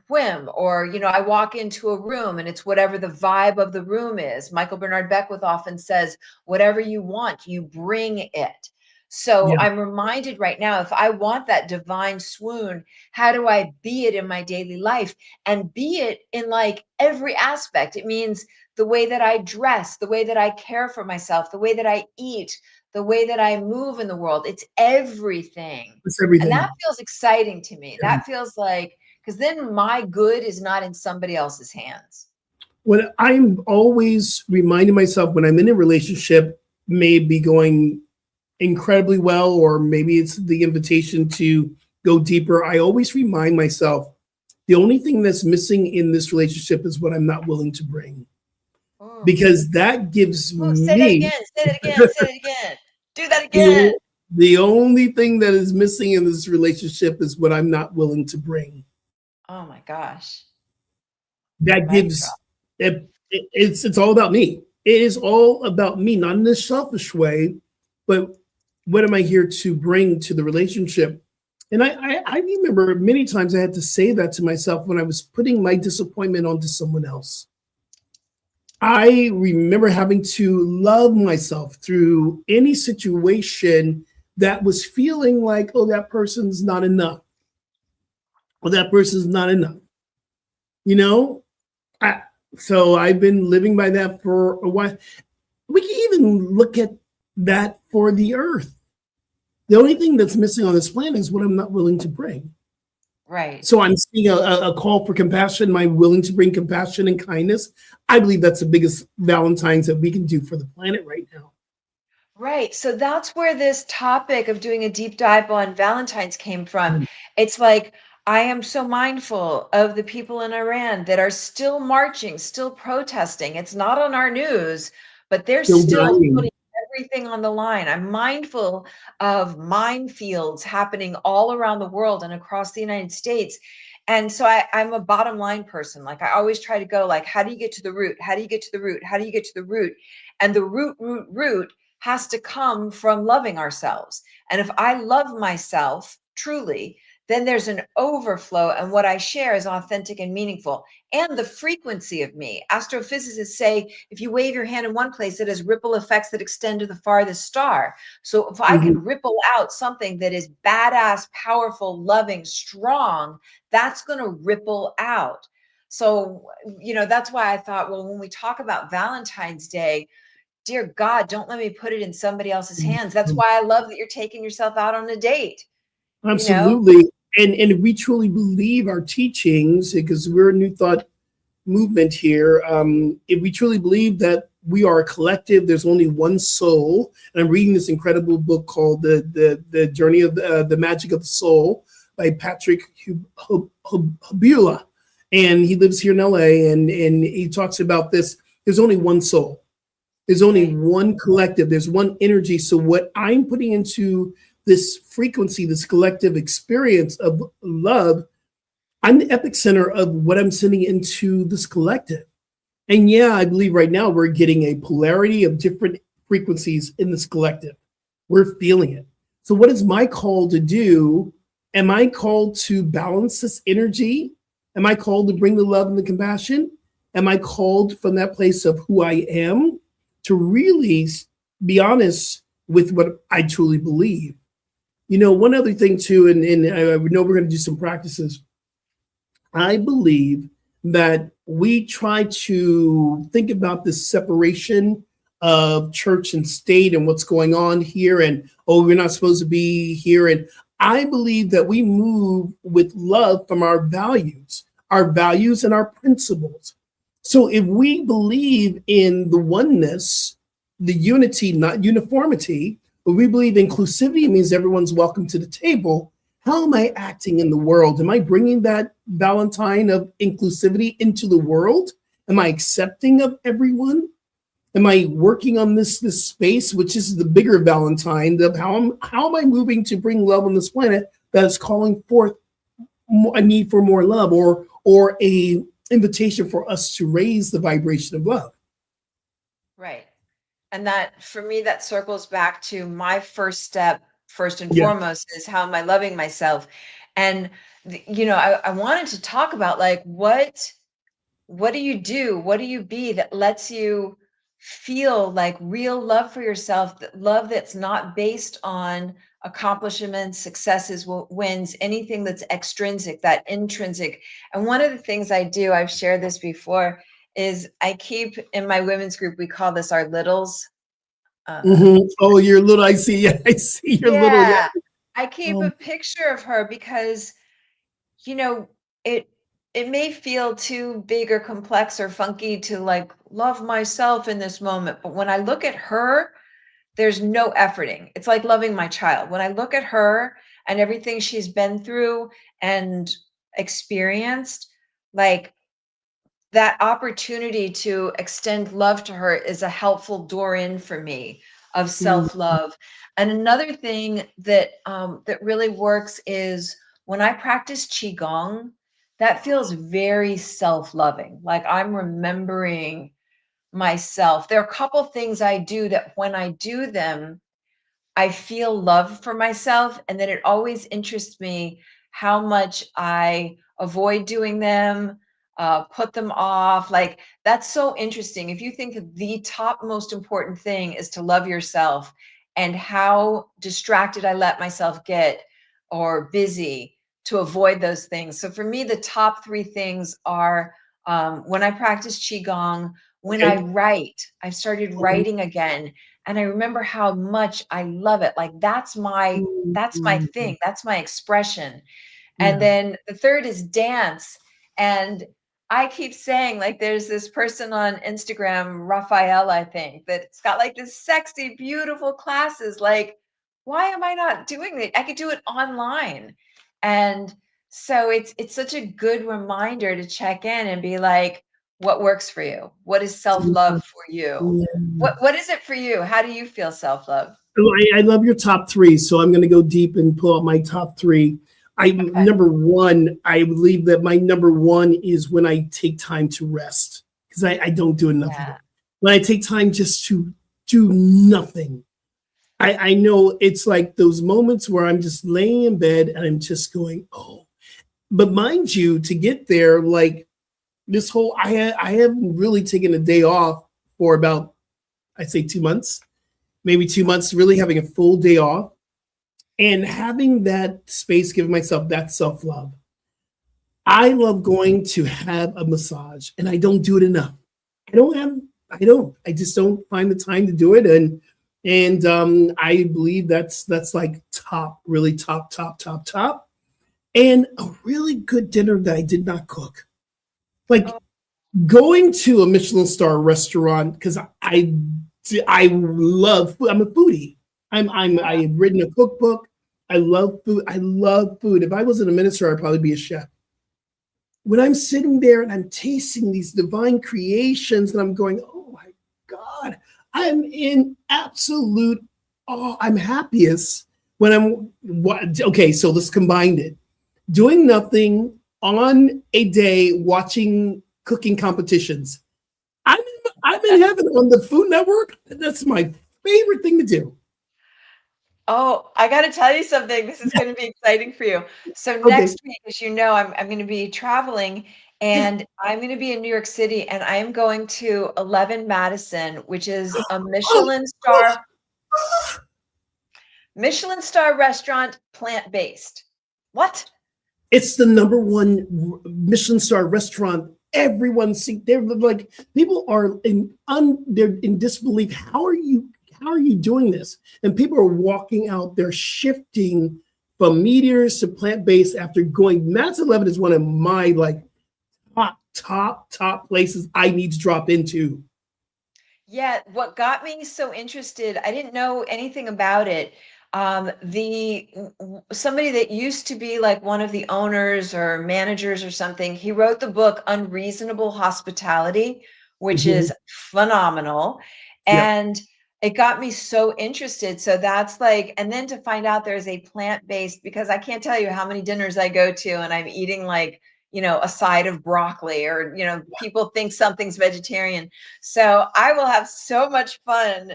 S2: whim, or I walk into a room and it's whatever the vibe of the room is. Michael Bernard Beckwith often says, whatever you want, you bring it. So
S3: Yeah.
S2: I'm reminded right now, if I want that divine swoon, how do I be it in my daily life, and be it in like every aspect? It means the way that I dress, the way that I care for myself, the way that I eat, the way that I move in the world. It's everything.
S3: It's
S2: And that
S3: everything.
S2: feels exciting to me.
S3: Yeah.
S2: That feels like, because then my good is not in somebody else's hands.
S3: What I'm always reminding myself when I'm in a relationship may be going incredibly well, or maybe it's the invitation to go deeper. I always remind myself the only thing that's missing in this relationship is what I'm not willing to bring,
S2: Oh,
S3: because that gives
S2: oh, say that
S3: me
S2: again. Say that again. Say that again. Do that
S3: the
S2: again.
S3: The only thing that is missing in this relationship is what I'm not willing to bring.
S2: Oh my gosh.
S3: That gives it's all about me. It is all about me, not in a selfish way, but what am I here to bring to the relationship? And I remember many times I had to say that to myself when I was putting my disappointment onto someone else. I remember having to love myself through any situation that was feeling like, oh, that person's not enough. Or that person's not enough. You know? So I've been living by that for a while. We can even look at that for the earth. The only thing that's missing on this planet is what I'm not willing to bring.
S2: Right.
S3: So I'm seeing a call for compassion. Am I willing to bring compassion and kindness? I believe that's the biggest Valentines that we can do for the planet right now.
S2: Right. So that's where this topic of doing a deep dive on Valentine's came from.
S3: Mm.
S2: It's like, I am so mindful of the people in Iran that are still marching, still protesting. It's not on our news, but they're still putting everything on the line. I'm mindful of minefields happening all around the world and across the United States. And so I'm a bottom line person. Like, I always try to go like, how do you get to the root? How do you get to the root? How do you get to the root? And the root has to come from loving ourselves. And if I love myself truly, then there's an overflow, and what I share is authentic and meaningful. And the frequency of me. Astrophysicists say if you wave your hand in one place, it has ripple effects that extend to the farthest star. So if I can ripple out something that is badass, powerful, loving, strong, that's going to ripple out. So, that's why I thought, well, when we talk about Valentine's Day, dear God, don't let me put it in somebody else's hands. That's why I love that you're taking yourself out on a date.
S3: Absolutely. And if we truly believe our teachings, because we're a New Thought movement here, if we truly believe that we are a collective, there's only one soul. And I'm reading this incredible book called The Journey of the Magic of the Soul by Patrick Habula. And he lives here in LA, and he talks about this. There's only one soul. There's only one collective. There's one energy. So what I'm putting into this frequency, this collective experience of love, I'm the epicenter of what I'm sending into this collective. And yeah, I believe right now we're getting a polarity of different frequencies in this collective. We're feeling it. So what is my call to do? Am I called to balance this energy? Am I called to bring the love and the compassion? Am I called from that place of who I am to really be honest with what I truly believe? One other thing too, and I know we're going to do some practices. I believe that we try to think about this separation of church and state and what's going on here, and we're not supposed to be here. And I believe that we move with love from our values and our principles. So if we believe in the oneness, the unity, not uniformity, but we believe inclusivity means everyone's welcome to the table, how am I acting in the world? Am I bringing that Valentine of inclusivity into the world? Am I accepting of everyone? Am I working on this space, which is the bigger Valentine of how am I moving to bring love on this planet that is calling forth a need for more love, or a invitation for us to raise the vibration of love?
S2: Right. And that, for me, that circles back to my first step, first and foremost, is how am I loving myself? And, I wanted to talk about, like, what do you do? What do you be that lets you feel like real love for yourself, that love that's not based on accomplishments, successes, wins, anything that's extrinsic, that intrinsic. And one of the things I do, I've shared this before, is I keep, in my women's group, we call this our littles.
S3: Oh, you're little. I see your little. Yeah.
S2: I keep a picture of her because, it may feel too big or complex or funky to like love myself in this moment. But when I look at her, there's no efforting. It's like loving my child. When I look at her and everything she's been through and experienced, like, that opportunity to extend love to her is a helpful door in for me. of self-love. And another thing that that really works is when I practice qigong, that feels very self-loving. Like I'm remembering myself. There are a couple things I do that when I do them, I feel love for myself, and then it always interests me how much I avoid doing them, put them off. Like that's so interesting. If you think that the top most important thing is to love yourself, and how distracted I let myself get or busy to avoid those things. So for me, the top three things are when I practice qigong, when I
S3: Okay.
S2: write. I've started writing again, and I remember how much I love it. Like that's my thing. That's my expression. And
S3: Yeah.
S2: then the third is dance. And I keep saying, like, there's this person on Instagram, Raphael, I think, that's got like this sexy, beautiful classes. Like, why am I not doing it? I could do it online. And so it's such a good reminder to check in and be like, what works for you? What is self-love for you?
S3: Yeah.
S2: What is it for you? How do you feel self-love?
S3: Oh, I love your top three, so I'm going to go deep and pull out my top three.
S2: Okay.
S3: Number one, I believe that my number one is when I take time to rest, because I don't do enough of
S2: Yeah.
S3: it. When I take time just to do nothing, I know it's like those moments where I'm just laying in bed and I'm just going, oh. But mind you, to get there, like this whole, I haven't really taken a day off for about, I'd say 2 months. Maybe 2 months, really having a full day off and having that space, giving myself that self-love. I love going to have a massage, and I don't do it enough. I just don't find the time to do it. And I believe that's like top, really top. And a really good dinner that I did not cook. Like going to a Michelin star restaurant, because I love food. I'm a foodie. I've written a cookbook. I love food. If I wasn't a minister, I'd probably be a chef. When I'm sitting there and I'm tasting these divine creations and I'm going, oh my God, I'm in absolute awe. I'm happiest when okay, so let's combine it. Doing nothing on a day, watching cooking competitions. I'm in heaven on the Food Network. That's my favorite thing to do.
S2: Oh, I got to tell you something. This is going to be exciting for you. So
S3: Okay.
S2: next week, as you know, I'm going to be traveling, and I'm going to be in New York City, and I'm going to 11 Madison, which is a Michelin star restaurant, plant-based. What?
S3: It's the number one Michelin star restaurant. Everyone they're like, people are they're in disbelief. How are you doing this? And people are walking out, they're shifting from meteors to plant-based after going. Matt's 11 is one of my like top places I need to drop into.
S2: Yeah, what got me so interested, I didn't know anything about it. Somebody that used to be like one of the owners or managers or something, he wrote the book Unreasonable Hospitality, which is phenomenal.
S3: Yep.
S2: And it got me so interested. So that's like, and then to find out there's a plant-based, because I can't tell you how many dinners I go to and I'm eating like, a side of broccoli, or, people think something's vegetarian. So I will have so much fun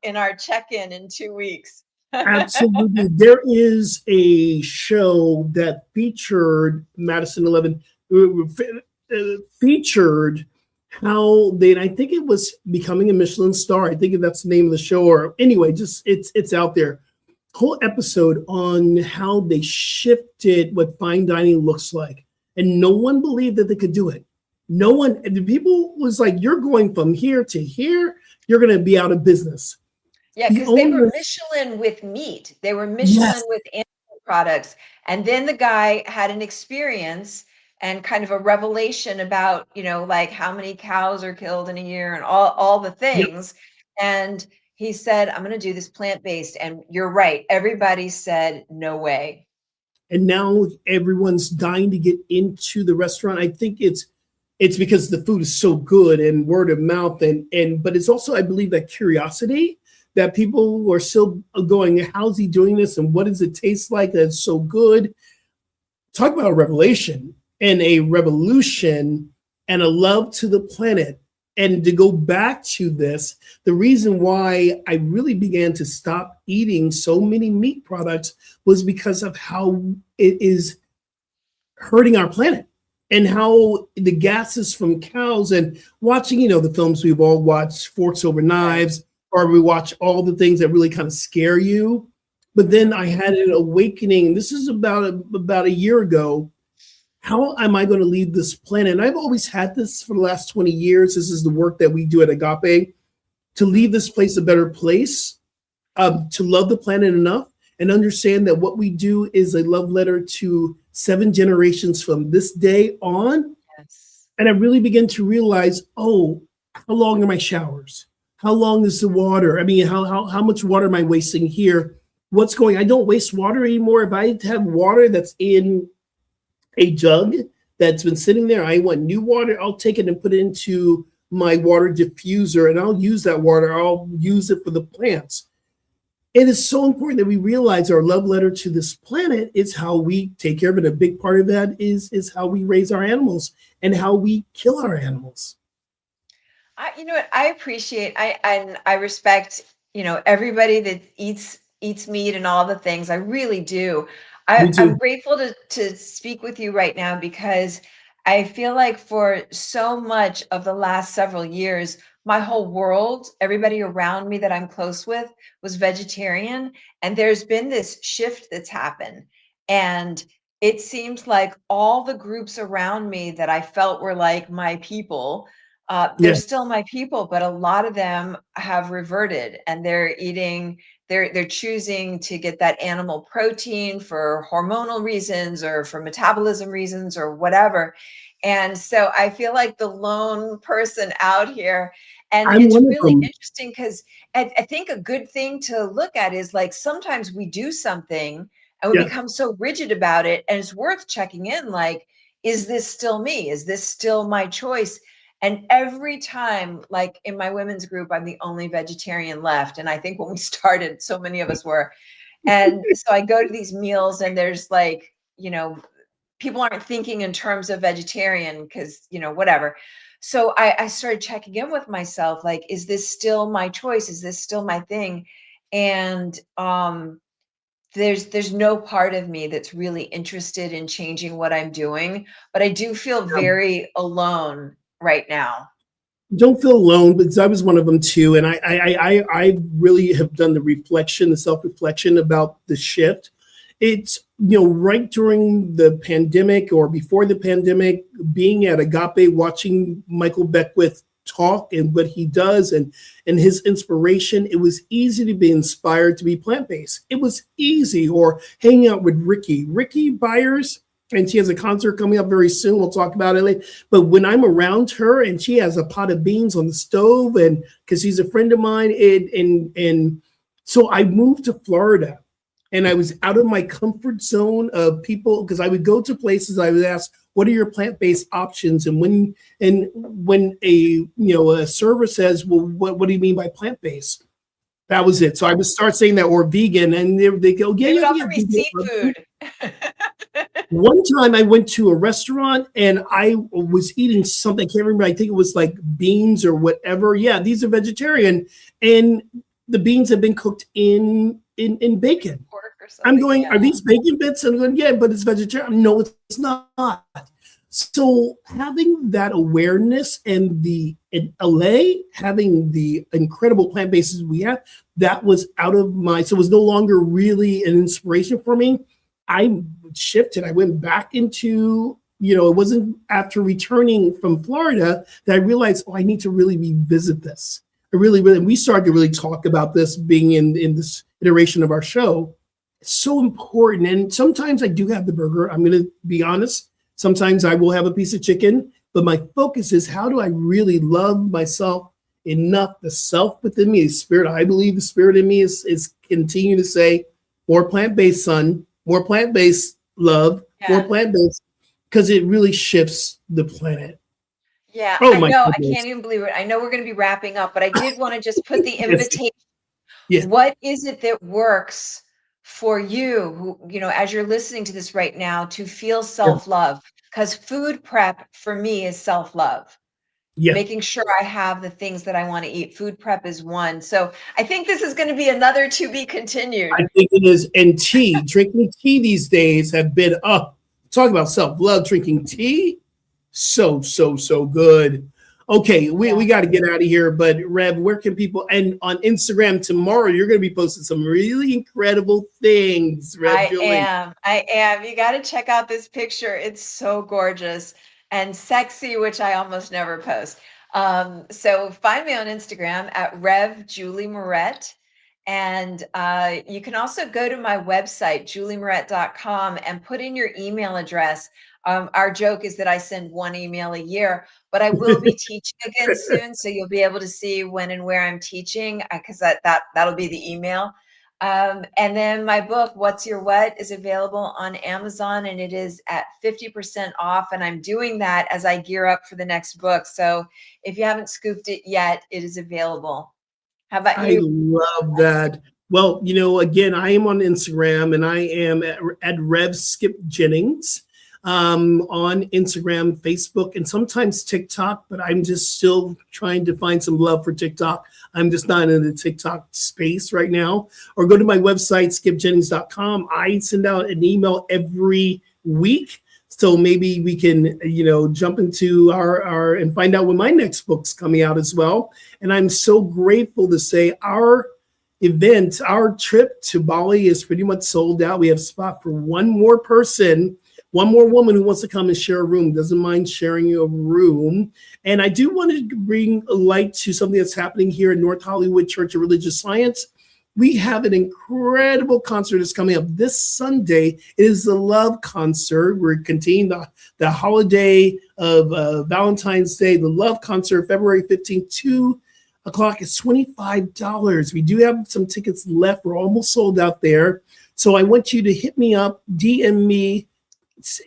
S2: in our check-in in 2 weeks.
S3: Absolutely. There is a show that featured Madison 11, featured how they, and I think it was Becoming a Michelin Star. I think that's the name of the show, or anyway, just it's out there. Whole episode on how they shifted what fine dining looks like. And no one believed that they could do it. No one, the people was like, you're going from here to here, you're going to be out of business.
S2: Yeah, because they were Michelin with meat. They were Michelin with animal products. And then the guy had an experience and kind of a revelation about, like how many cows are killed in a year and all the things. Yep. And he said, I'm going to do this plant-based. And you're right. Everybody said, no way.
S3: And now everyone's dying to get into the restaurant. I think it's because the food is so good and word of mouth, but it's also, I believe, that curiosity that people are still going, how's he doing this? And what does it taste like that's so good? Talk about a revelation and a revolution and a love to the planet. And to go back to this, the reason why I really began to stop eating so many meat products was because of how it is hurting our planet and how the gases from cows, and watching, you know, the films we've all watched, Forks Over Knives, or we watch all the things that really kind of scare you. But then I had an awakening. This is about a year ago. How am I going to leave this planet? And I've always had this for the last 20 years. This is the work that we do at Agape, to leave this place a better place, to love the planet enough and understand that what we do is a love letter to 7 generations from this day on.
S2: Yes.
S3: And I really began to realize, oh, how long are my showers? How long is the water? I mean, how much water am I wasting here? What's going? I don't waste water anymore. If I have water that's in a jug that's been sitting there, I want new water, I'll take it and put it into my water diffuser, and I'll use that water. I'll use it for the plants. It is so important that we realize our love letter to this planet is how we take care of it. A big part of that is how we raise our animals and how we kill our animals.
S2: You know what? I appreciate, I respect, you know, everybody that eats meat and all the things. I really do. I'm grateful to speak with you right now, because I feel like for so much of the last several years, my whole world, everybody around me that I'm close with, was vegetarian. And there's been this shift that's happened. And it seems like all the groups around me that I felt were like my people, they're still my people, but a lot of them have reverted, and they're eating, they're choosing to get that animal protein for hormonal reasons or for metabolism reasons or whatever. And so I feel like the lone person out here. And
S3: I'm
S2: it's
S3: one of
S2: really
S3: them.
S2: interesting, because I think a good thing to look at is, like, sometimes we do something and we
S3: Yeah.
S2: become so rigid about it, and it's worth checking in, like, is this still me? Is this still my choice? And every time, like in my women's group, I'm the only vegetarian left. And I think when we started, so many of us were. And so I go to these meals, and there's like, you know, people aren't thinking in terms of vegetarian because, you know, whatever. So I started checking in with myself, like, is this still my choice? Is this still my thing? And there's no part of me that's really interested in changing what I'm doing, but I do feel very alone right now.
S3: Don't feel alone, because I was one of them too. And I really have done the reflection, the self-reflection about the shift. It's, you know, right during the pandemic or before the pandemic, being at Agape, watching Michael Beckwith talk and what he does and his inspiration, it was easy to be inspired to be plant-based. It was easy. Or hanging out with Ricky Byers, and she has a concert coming up very soon. We'll talk about it later. But when I'm around her and she has a pot of beans on the stove, and because she's a friend of mine, and so I moved to Florida, and I was out of my comfort zone of people, because I would go to places, I would ask, what are your plant-based options? And when a server says, well, what do you mean by plant-based? That was it. So I would start saying that, or vegan, and they go,
S2: They would offer
S3: yeah.
S2: me seafood.
S3: One time I went to a restaurant and I was eating something, I can't remember, I think it was like beans or whatever. Yeah, these are vegetarian. And the beans have been cooked in bacon.
S2: Pork or something,
S3: I'm going,
S2: yeah.
S3: are these bacon bits? And I'm going, yeah, but it's vegetarian. No, it's not. So having that awareness, and in LA, having the incredible plant bases we have, that was out of so it was no longer really an inspiration for me. I shifted. I went back into, it wasn't after returning from Florida that I realized, I need to really revisit this. And we started to really talk about this being in this iteration of our show. It's so important. And sometimes I do have the burger. I'm going to be honest. Sometimes I will have a piece of chicken, but my focus is, how do I really love myself enough, the self within me, the spirit, I believe the spirit in me is continue to say, more plant-based, son, more plant-based, love, more plant-based, because it really shifts the planet.
S2: Yeah,
S3: Oh,
S2: I
S3: my
S2: know.
S3: goodness.
S2: I can't even believe it. I know we're going to be wrapping up, but I did want to just put the invitation.
S3: Yeah.
S2: What is it that works for you, as you're listening to this right now, to feel
S3: Yeah.
S2: self-love? Because food prep for me is self-love.
S3: Yeah.
S2: Making sure I have the things that I want to eat. Food prep is one. So I think this is going to be another to be continued.
S3: I think it is. And tea, drinking tea these days have been talk about self-love, drinking tea. So good. Okay, we got to get out of here. But Rev, where can people, and on Instagram tomorrow, you're going to be posting some really incredible things, Rev.
S2: I am. You got to check out this picture. It's so gorgeous and sexy, which I almost never post. So find me on Instagram at Rev Julie Moret. And you can also go to my website, juliemoret.com, and put in your email address. Our joke is that I send one email a year, but I will be teaching again soon. So you'll be able to see when and where I'm teaching, because that'll be the email. And then my book, What's Your What, is available on Amazon, and it is at 50% off. And I'm doing that as I gear up for the next book. So if you haven't scooped it yet, it is available. How about
S3: I
S2: you?
S3: love that. Well, again, I am on Instagram, and I am at Rev Skip Jennings on Instagram, Facebook, and sometimes TikTok, but I'm just still trying to find some love for TikTok. I'm just not in the TikTok space right now. Or go to my website, skipjennings.com. I send out an email every week. So maybe we can, jump into our and find out when my next book's coming out as well. And I'm so grateful to say our event, our trip to Bali is pretty much sold out. We have a spot for one more person, one more woman who wants to come and share a room, doesn't mind sharing a room. And I do want to bring a light to something that's happening here at North Hollywood Church of Religious Science. We have an incredible concert that's coming up this Sunday. It is the Love Concert. We're continuing the holiday of Valentine's Day, the Love Concert, February 15th, 2 o'clock. It's $25. We do have some tickets left. We're almost sold out there. So I want you to hit me up, DM me,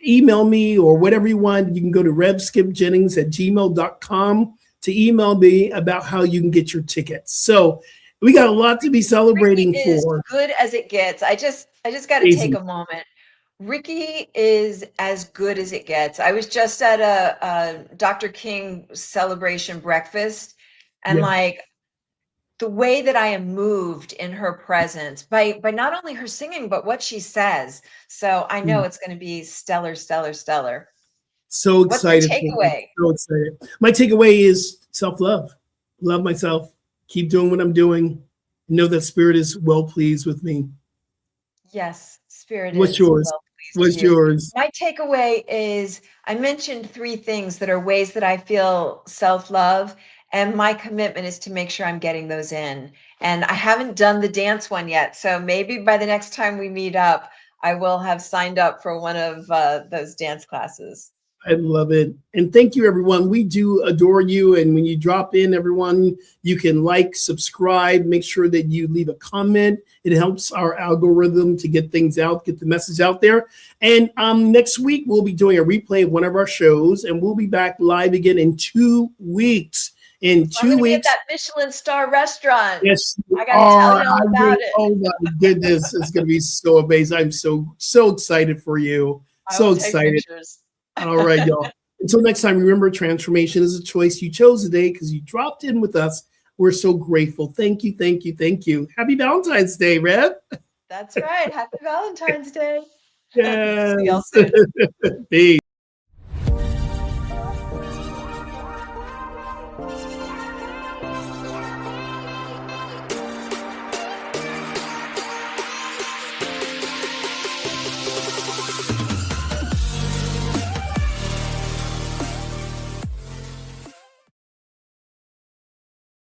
S3: email me, or whatever you want. You can go to revskipjennings@gmail.com to email me about how you can get your tickets. So we got a lot to be celebrating for.
S2: As good as it gets. I just got to take a moment. Ricky is as good as it gets. I was just at a Dr. King celebration breakfast, and the way that I am moved in her presence by not only her singing, but what she says. So I know it's going to be stellar.
S3: So excited.
S2: What's the takeaway?
S3: So excited. My takeaway is self-love. Love myself. Keep doing what I'm doing. Know that Spirit is well pleased with me.
S2: Yes, Spirit is.
S3: What's yours? What's yours?
S2: My takeaway is I mentioned 3 things that are ways that I feel self-love. And my commitment is to make sure I'm getting those in. And I haven't done the dance one yet. So maybe by the next time we meet up, I will have signed up for one of those dance classes.
S3: I love it. And thank you, everyone. We do adore you. And when you drop in, everyone, you can subscribe, make sure that you leave a comment. It helps our algorithm to get things out, get the message out there. And next week, we'll be doing a replay of one of our shows, and we'll be back live again in 2 weeks. In 2 weeks,
S2: at that Michelin star restaurant.
S3: Yes,
S2: I got to tell you all about it.
S3: Oh my goodness, it's going to be so amazing! I'm so excited for you. So excited! All right, y'all. Until next time, remember, transformation is a choice you chose today because you dropped in with us. We're so grateful. Thank you. Happy Valentine's Day, Rev.
S2: That's right. Happy Valentine's Day.
S3: Yes.
S2: See y'all soon.
S3: Peace.